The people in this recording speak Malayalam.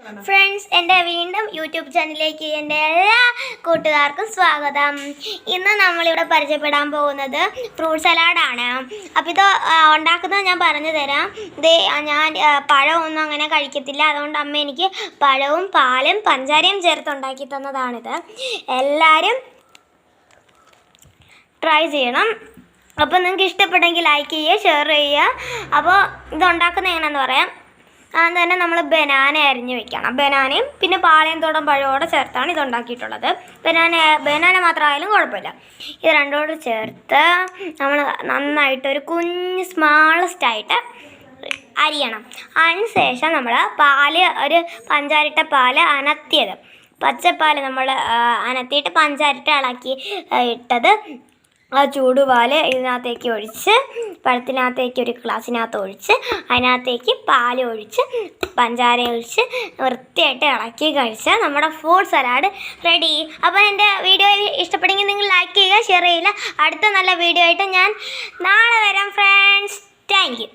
ഫ്രണ്ട്സ്, എൻ്റെ വീണ്ടും യൂട്യൂബ് ചാനലിലേക്ക് എൻ്റെ എല്ലാ കൂട്ടുകാർക്കും സ്വാഗതം. ഇന്ന് നമ്മളിവിടെ പരിചയപ്പെടാൻ പോകുന്നത് ഫ്രൂട്ട് സലാഡാണ്. അപ്പോൾ ഇത് ഉണ്ടാക്കുന്നത് ഞാൻ പറഞ്ഞു തരാം. ഞാൻ പഴമൊന്നും അങ്ങനെ കഴിക്കത്തില്ല, അതുകൊണ്ട് അമ്മ എനിക്ക് പഴവും പാലും പഞ്ചാരയും ചേർത്ത് ഉണ്ടാക്കി തന്നതാണിത്. എല്ലാവരും ട്രൈ ചെയ്യണം. അപ്പോൾ നിങ്ങൾക്ക് ഇഷ്ടപ്പെട്ടെങ്കിൽ ലൈക്ക് ചെയ്യുക, ഷെയർ ചെയ്യുക. അപ്പോൾ ഇതുണ്ടാക്കുന്നത് എങ്ങനെയാണെന്ന് പറയാം. അതുകൊണ്ട് തന്നെ നമ്മൾ ബനാന അരിഞ്ഞ് വെക്കണം. ബനാനയും പിന്നെ പാളയത്തോടം പഴമോടെ ചേർത്താണ് ഇത് ഉണ്ടാക്കിയിട്ടുള്ളത്. ബനാന മാത്രമായാലും കുഴപ്പമില്ല. ഇത് രണ്ടോട് ചേർത്ത് നമ്മൾ നന്നായിട്ടൊരു കുഞ്ഞ് സ്മാളസ്റ്റായിട്ട് അരിയണം. അതിന് ശേഷം നമ്മൾ ഒരു പഞ്ചാരിട്ട പാല് അനത്തിയത്, പച്ചപ്പാൽ നമ്മൾ അനത്തിയിട്ട് പഞ്ചാരിട്ട ഇളക്കി ഇട്ടത്, ആ ചൂടുപാല് ഇതിനകത്തേക്ക് ഒഴിച്ച്, പഴത്തിനകത്തേക്ക് ഒരു ഗ്ലാസ്സിനകത്ത് ഒഴിച്ച്, അതിനകത്തേക്ക് പാൽ ഒഴിച്ച് പഞ്ചാര ഒഴിച്ച് വൃത്തിയായിട്ട് ഇളക്കി കഴിച്ചാൽ നമ്മുടെ ഫ്രൂട്ട് സലാഡ് റെഡി. അപ്പോൾ എൻ്റെ വീഡിയോ ഇഷ്ടപ്പെടുമെങ്കിൽ നിങ്ങൾ ലൈക്ക് ചെയ്യുക, ഷെയർ ചെയ്യുക. അടുത്ത നല്ല വീഡിയോ ആയിട്ട് ഞാൻ നാളെ വരാം ഫ്രണ്ട്സ്. Thank you.